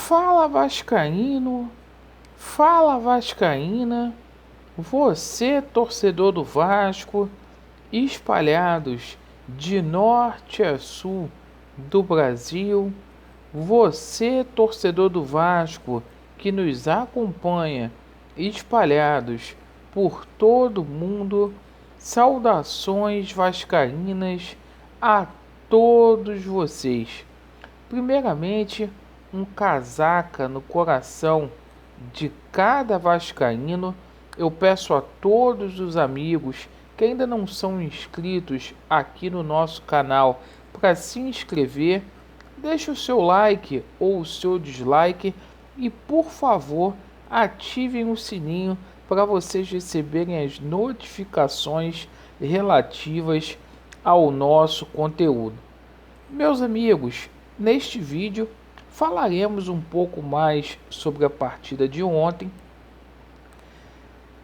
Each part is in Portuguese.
Fala Vascaíno, fala Vascaína, você torcedor do Vasco, espalhados de norte a sul do Brasil, você torcedor do Vasco que nos acompanha, espalhados por todo o mundo, saudações vascaínas a todos vocês. Primeiramente, um casaca no coração de cada vascaíno. Eu peço a todos os amigos que ainda não são inscritos aqui no nosso canal para se inscrever, deixe o seu like ou o seu dislike e, por favor, ativem o sininho para vocês receberem as notificações relativas ao nosso conteúdo. Meus amigos, neste vídeo falaremos um pouco mais sobre a partida de ontem.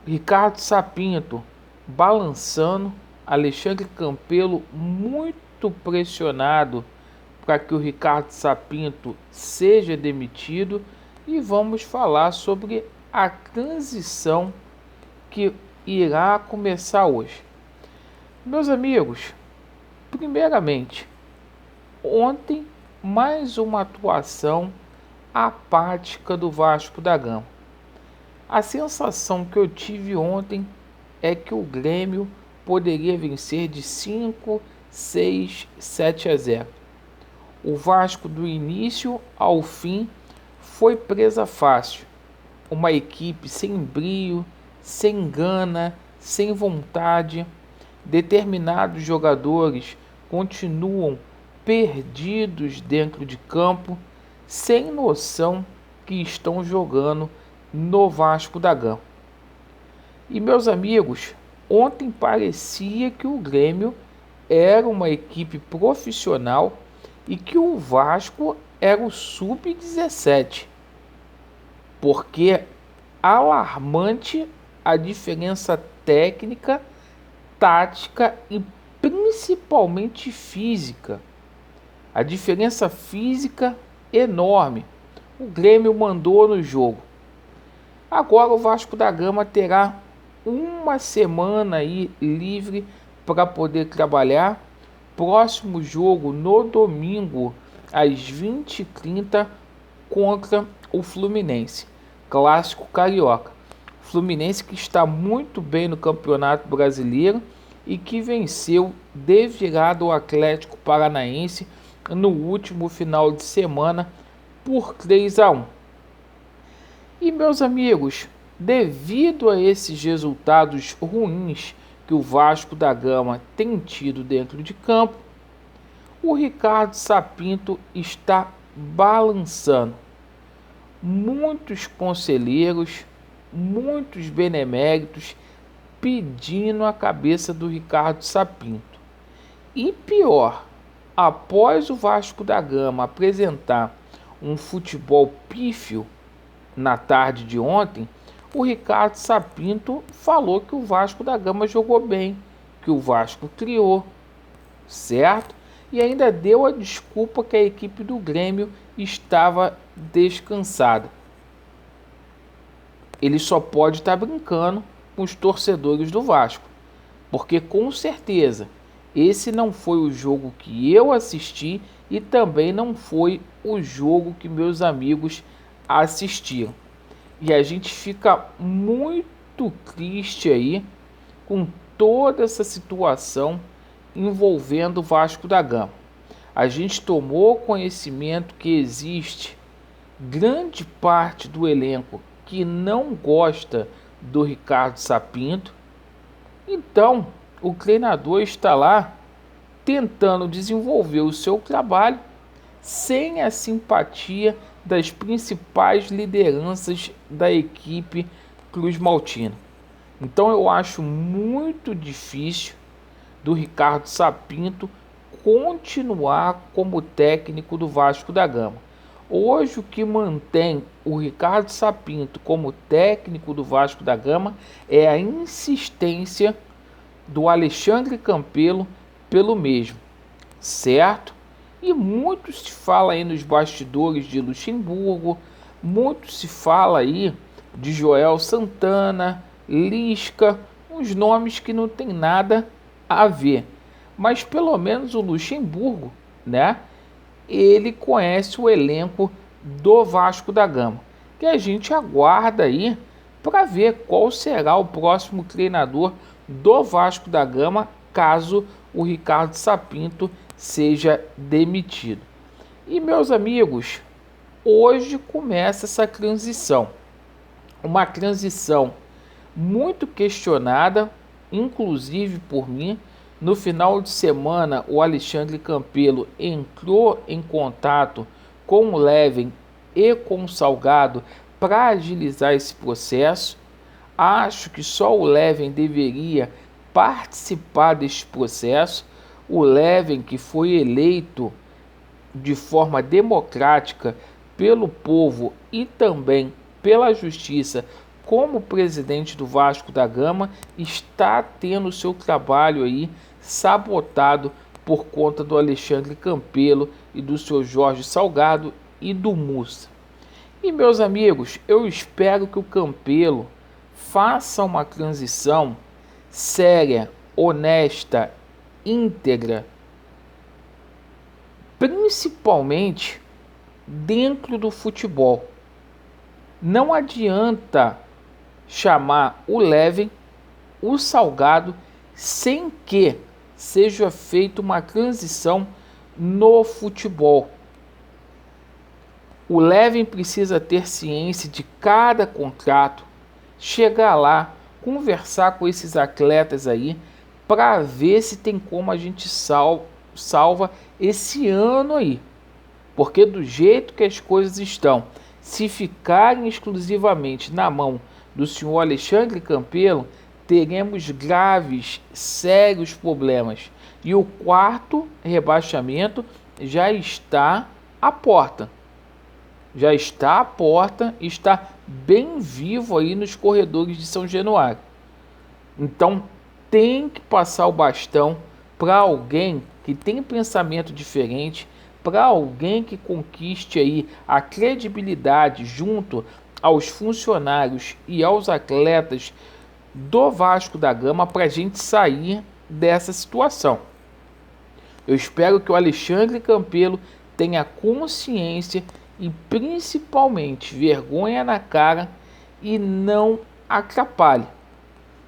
Ricardo Sapinto balançando, Alexandre Campelo muito pressionado para que o Ricardo Sapinto seja demitido, e vamos falar sobre a transição que irá começar hoje. Meus amigos, primeiramente, ontem mais uma atuação apática do Vasco da Gama. A sensação que eu tive ontem é que o Grêmio poderia vencer de 5, 6, 7-0. O Vasco do início ao fim foi presa fácil. Uma equipe sem brio, sem gana, sem vontade. Determinados jogadores continuam perdidos dentro de campo, sem noção que estão jogando no Vasco da Gama. E meus amigos, ontem parecia que o Grêmio era uma equipe profissional e que o Vasco era o sub-17, porque alarmante a diferença técnica, tática e principalmente física. A diferença física enorme. O Grêmio mandou no jogo. Agora o Vasco da Gama terá uma semana aí livre para poder trabalhar. Próximo jogo no domingo às 20h30 contra o Fluminense. Clássico carioca. Fluminense que está muito bem no Campeonato Brasileiro e que venceu de virada o Atlético Paranaense no último final de semana por 3-1. E meus amigos, devido a esses resultados ruins que o Vasco da Gama tem tido dentro de campo, o Ricardo Sapinto está balançando. Muitos conselheiros, muitos beneméritos pedindo a cabeça do Ricardo Sapinto. E pior, após o Vasco da Gama apresentar um futebol pífio na tarde de ontem, o Ricardo Sapinto falou que o Vasco da Gama jogou bem, que o Vasco criou, certo? E ainda deu a desculpa que a equipe do Grêmio estava descansada. Ele só pode estar brincando com os torcedores do Vasco, porque com certeza esse não foi o jogo que eu assisti e também não foi o jogo que meus amigos assistiram. E a gente fica muito triste aí com toda essa situação envolvendo o Vasco da Gama. A gente tomou conhecimento que existe grande parte do elenco que não gosta do Ricardo Sapinto. Então, o treinador está lá tentando desenvolver o seu trabalho sem a simpatia das principais lideranças da equipe Cruz Maltina. Então eu acho muito difícil do Ricardo Sapinto continuar como técnico do Vasco da Gama. Hoje o que mantém o Ricardo Sapinto como técnico do Vasco da Gama é a insistência do Alexandre Campelo pelo mesmo, certo? E muito se fala aí nos bastidores de Luxemburgo, muito se fala aí de Joel Santana, Lisca, uns nomes que não tem nada a ver. Mas pelo menos o Luxemburgo, né? Ele conhece o elenco do Vasco da Gama. Que a gente aguarda aí para ver qual será o próximo treinador do Vasco da Gama, caso o Ricardo Sapinto seja demitido. E meus amigos, hoje começa essa transição. Uma transição muito questionada, inclusive por mim. No final de semana, o Alexandre Campelo entrou em contato com o Leven e com o Salgado para agilizar esse processo. Acho que só o Leven deveria participar deste processo. O Leven, que foi eleito de forma democrática pelo povo e também pela justiça como presidente do Vasco da Gama, está tendo seu trabalho aí sabotado por conta do Alexandre Campelo e do seu Jorge Salgado e do Mussa. E meus amigos, eu espero que o Campelo faça uma transição séria, honesta, íntegra, principalmente dentro do futebol. Não adianta chamar o Leven, o Salgado, sem que seja feita uma transição no futebol. O Leven precisa ter ciência de cada contrato, chegar lá, conversar com esses atletas aí, para ver se tem como a gente salva esse ano aí. Porque do jeito que as coisas estão, se ficarem exclusivamente na mão do senhor Alexandre Campelo, teremos graves, sérios problemas. E o quarto rebaixamento já está à porta. Já está à porta e está bem vivo aí nos corredores de São Januário. Então tem que passar o bastão para alguém que tem pensamento diferente, para alguém que conquiste aí a credibilidade junto aos funcionários e aos atletas do Vasco da Gama, para a gente sair dessa situação. Eu espero que o Alexandre Campelo tenha consciência e principalmente vergonha na cara e não atrapalhe.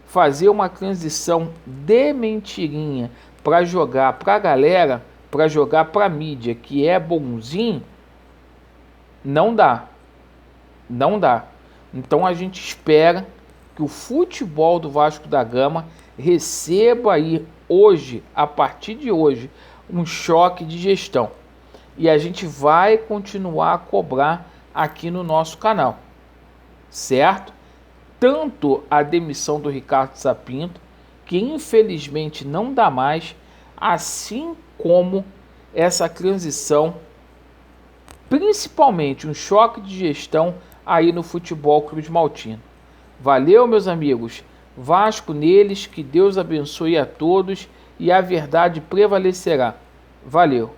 Fazer uma transição de mentirinha para jogar para a galera, para jogar para a mídia que é bonzinho, não dá. Não dá. Então a gente espera que o futebol do Vasco da Gama receba aí hoje, a partir de hoje, um choque de gestão. E a gente vai continuar a cobrar aqui no nosso canal, certo? Tanto a demissão do Ricardo Sapinto, que infelizmente não dá mais, assim como essa transição, principalmente um choque de gestão aí no Futebol Clube Maltino. Valeu, meus amigos. Vasco neles, que Deus abençoe a todos e a verdade prevalecerá. Valeu.